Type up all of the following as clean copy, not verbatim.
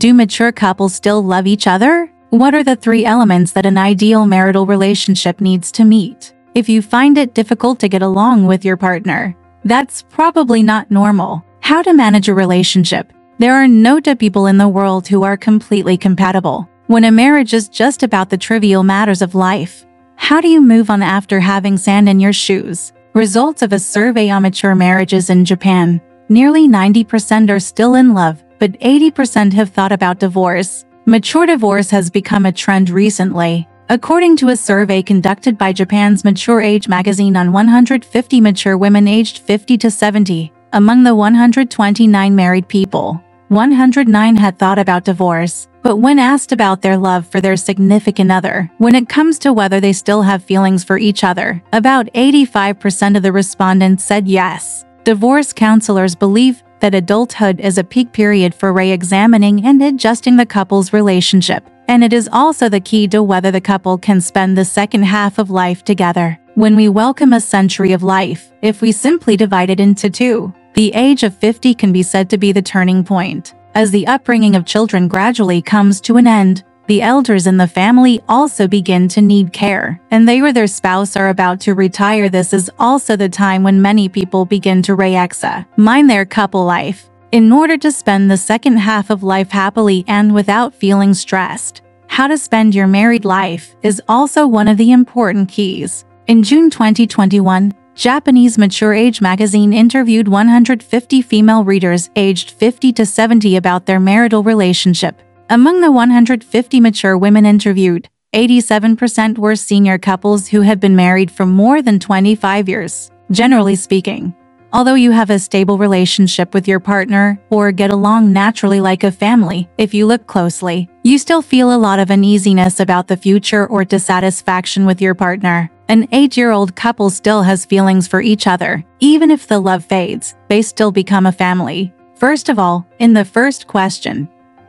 Do mature couples still love each other? What are the 3 elements that an ideal marital relationship needs to meet? If you find it difficult to get along with your partner, that's probably not normal. How to manage a relationship? There are no 2 people in the world who are completely compatible. When a marriage is just about the trivial matters of life, how do you move on after having sand in your shoes? Results of a survey on mature marriages in Japan. Nearly 90% are still in love, but 80% have thought about divorce. Mature divorce has become a trend recently. According to a survey conducted by Japan's Mature Age magazine on 150 mature women aged 50 to 70, among the 129 married people, 109 had thought about divorce. But when asked about their love for their significant other, when it comes to whether they still have feelings for each other, about 85% of the respondents said yes. Divorce counselors believe that adulthood is a peak period for re-examining and adjusting the couple's relationship, and it is also the key to whether the couple can spend the second half of life together. When we welcome a century of life, if we simply divide it into 2, the age of 50 can be said to be the turning point. As the upbringing of children gradually comes to an end, the elders in the family also begin to need care, and they or their spouse are about to retire. This is also the time when many people begin to re-examine their couple life, in order to spend the second half of life happily and without feeling stressed. How to spend your married life is also one of the important keys. In June 2021, Japanese Mature Age magazine interviewed 150 female readers aged 50 to 70 about their marital relationship. Among the 150 mature women interviewed, 87% were senior couples who had been married for more than 25 years. Generally speaking, although you have a stable relationship with your partner or get along naturally like a family, if you look closely, you still feel a lot of uneasiness about the future or dissatisfaction with your partner. An 8-year-old couple still has feelings for each other. Even if the love fades, they still become a family. First of all, in the first question,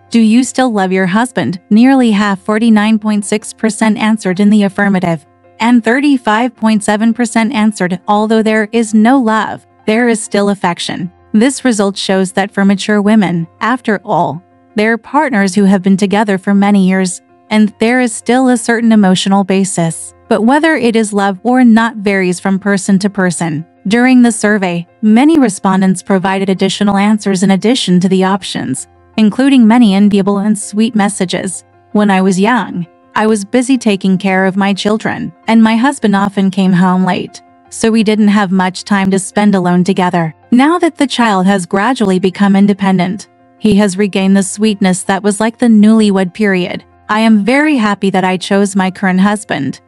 do you still love your husband? Nearly half, 49.6%, answered in the affirmative, and 35.7% answered, although there is no love, there is still affection. This result shows that for mature women, after all, they're partners who have been together for many years, and there is still a certain emotional basis. But whether it is love or not varies from person to person. During the survey, many respondents provided additional answers in addition to the options, including many enviable and sweet messages. When I was young, I was busy taking care of my children, and my husband often came home late, so we didn't have much time to spend alone together. Now that the child has gradually become independent, he has regained the sweetness that was like the newlywed period. I am very happy that I chose my current husband.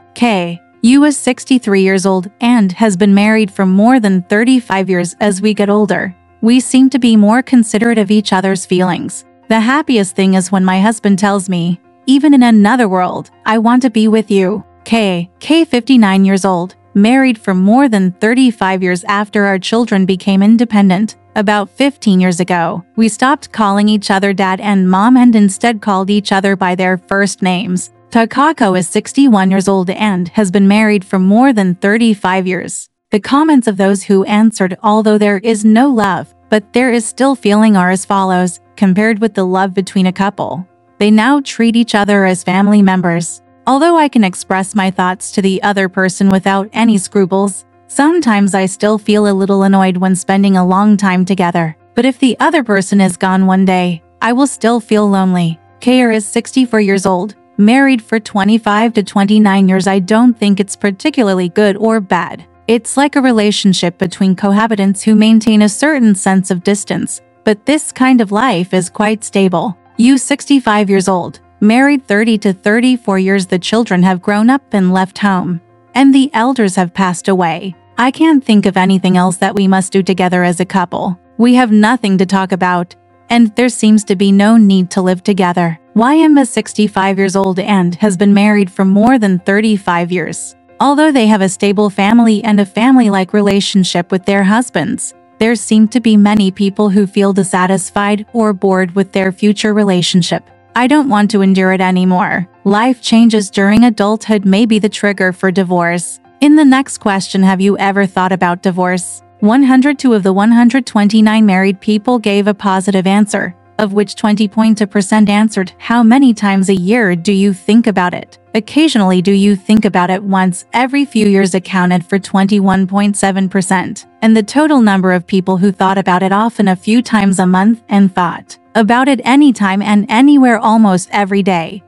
Yu is 63 years old and has been married for more than 35 years. As we get older, we seem to be more considerate of each other's feelings. The happiest thing is when my husband tells me, even in another world, I want to be with you. 59 years old, married for more than 35 years. After our children became independent, about 15 years ago, we stopped calling each other dad and mom and instead called each other by their first names. Takako is 61 years old and has been married for more than 35 years. The comments of those who answered, although there is no love, but there is still feeling, are as follows. Compared with the love between a couple, they now treat each other as family members. Although I can express my thoughts to the other person without any scruples, sometimes I still feel a little annoyed when spending a long time together. But if the other person is gone one day, I will still feel lonely. Kair is 64 years old, married for 25 to 29 years. I don't think it's particularly good or bad. It's like a relationship between cohabitants who maintain a certain sense of distance, but this kind of life is quite stable. Yu, 65 years old, married 30 to 34 years. The children have grown up and left home, and the elders have passed away. I can't think of anything else that we must do together as a couple. We have nothing to talk about, and there seems to be no need to live together. YM is 65 years old and has been married for more than 35 years. Although they have a stable family and a family-like relationship with their husbands, there seem to be many people who feel dissatisfied or bored with their future relationship. I don't want to endure it anymore. Life changes during adulthood may be the trigger for divorce. In the next question, have you ever thought about divorce? 102 of the 129 married people gave a positive answer. of which 20.2% answered, "How many times a year do you think about it?" Occasionally, "Do you think about it once every few years?" accounted for 21.7%, and the total number of people who thought about it often a few times a month and thought about it anytime and anywhere almost every day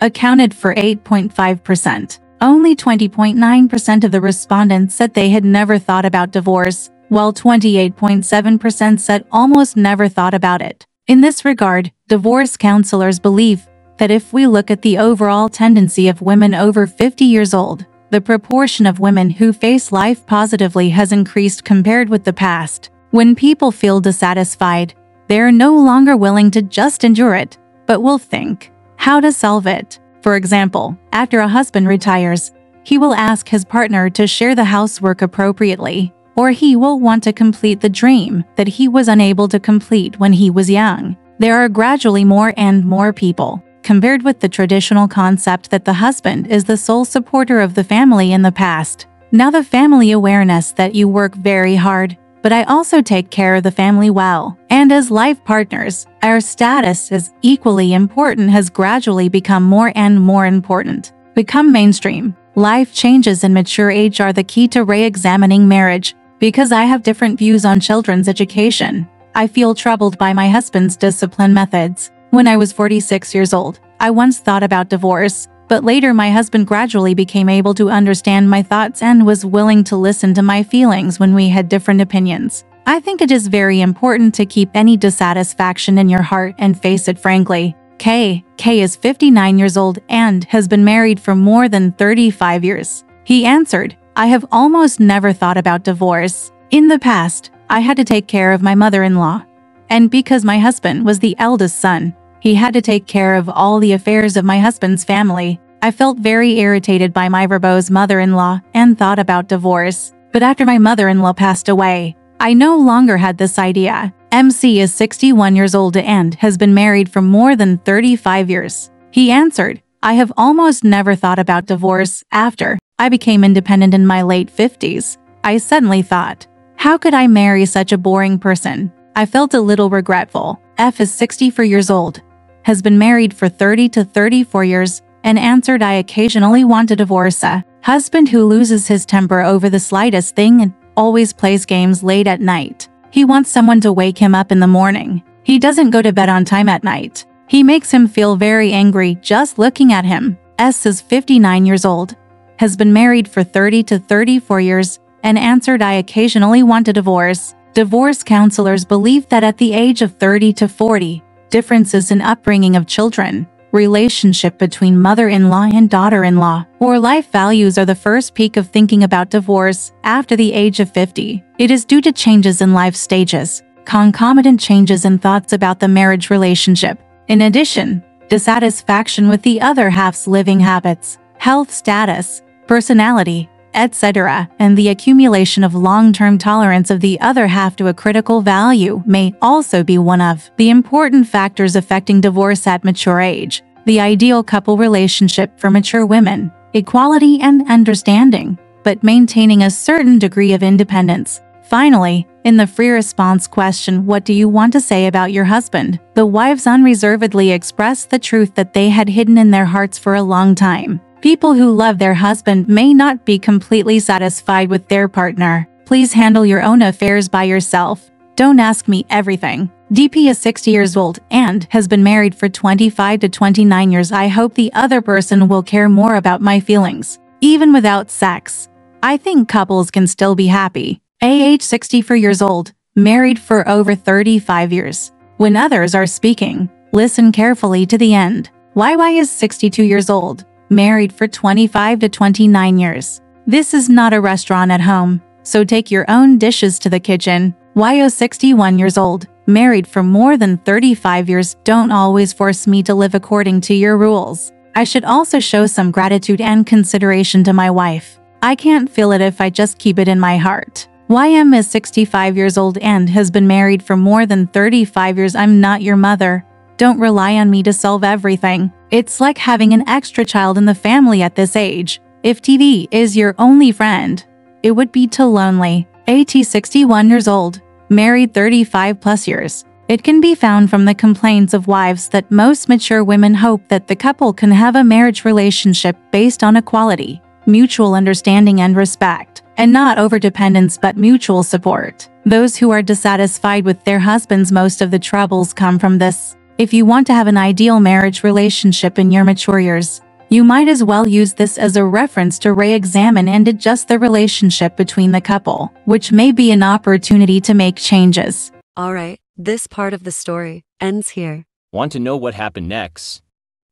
accounted for 8.5%. Only 20.9% of the respondents said they had never thought about divorce, while 28.7% said almost never thought about it. In this regard, divorce counselors believe that if we look at the overall tendency of women over 50 years old, the proportion of women who face life positively has increased compared with the past. When people feel dissatisfied, they are no longer willing to just endure it, but will think how to solve it. For example, after a husband retires, he will ask his partner to share the housework appropriately, or he will want to complete the dream that he was unable to complete when he was young. There are gradually more and more people, compared with the traditional concept that the husband is the sole supporter of the family in the past. Now the family awareness that you work very hard, but I also take care of the family well, and as life partners, our status is equally important has gradually become more and more important. Become mainstream. Life changes in mature age are the key to re-examining marriage. Because I have different views on children's education, I feel troubled by my husband's discipline methods. When I was 46 years old, I once thought about divorce, but later my husband gradually became able to understand my thoughts and was willing to listen to my feelings when we had different opinions. I think it is very important to keep any dissatisfaction in your heart and face it frankly. K is 59 years old and has been married for more than 35 years. He answered, "I have almost never thought about divorce. In the past, I had to take care of my mother-in-law. And because my husband was the eldest son, he had to take care of all the affairs of my husband's family. I felt very irritated by my verbose mother-in-law and thought about divorce. But after my mother-in-law passed away, I no longer had this idea." MC is 61 years old and has been married for more than 35 years. He answered, "I have almost never thought about divorce. After I became independent in my late 50s, I suddenly thought, how could I marry such a boring person? I felt a little regretful." F is 64 years old, has been married for 30 to 34 years, and answered, "I occasionally want to divorce a husband who loses his temper over the slightest thing and always plays games late at night. He wants someone to wake him up in the morning. He doesn't go to bed on time at night. He makes him feel very angry just looking at him." S is 59 years old, has been married for 30 to 34 years, and answered, "I occasionally want a divorce." Divorce counselors believe that at the age of 30 to 40, differences in upbringing of children, relationship between mother-in-law and daughter-in-law, or life values are the first peak of thinking about divorce after the age of 50. It is due to changes in life stages, concomitant changes in thoughts about the marriage relationship. In addition, dissatisfaction with the other half's living habits, health status, personality, etc., and the accumulation of long-term tolerance of the other half to a critical value may also be one of the important factors affecting divorce at mature age. The ideal couple relationship for mature women: equality and understanding, but maintaining a certain degree of independence. Finally, in the free response question, "What do you want to say about your husband?" the wives unreservedly expressed the truth that they had hidden in their hearts for a long time. People who love their husband may not be completely satisfied with their partner. Please handle your own affairs by yourself. Don't ask me everything. DP is 60 years old and has been married for 25 to 29 years. I hope the other person will care more about my feelings. Even without sex, I think couples can still be happy. Age 64 years old, married for over 35 years. When others are speaking, listen carefully to the end. YY is 62 years old, married for 25 to 29 years. This is not a restaurant at home, so take your own dishes to the kitchen. YO 61 years old, married for more than 35 years. Don't always force me to live according to your rules. I should also show some gratitude and consideration to my wife. I can't feel it if I just keep it in my heart. YM is 65 years old and has been married for more than 35 years. I'm not your mother. Don't rely on me to solve everything. It's like having an extra child in the family at this age. If TV is your only friend, it would be too lonely. AT 61 years old, married 35 plus years. It can be found from the complaints of wives that most mature women hope that the couple can have a marriage relationship based on equality, mutual understanding and respect, and not overdependence but mutual support. Those who are dissatisfied with their husbands, most of the troubles come from this. If you want to have an ideal marriage relationship in your mature years, you might as well use this as a reference to re-examine and adjust the relationship between the couple, which may be an opportunity to make changes. Alright, this part of the story ends here. Want to know what happened next?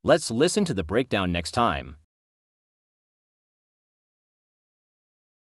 Let's listen to the breakdown next time.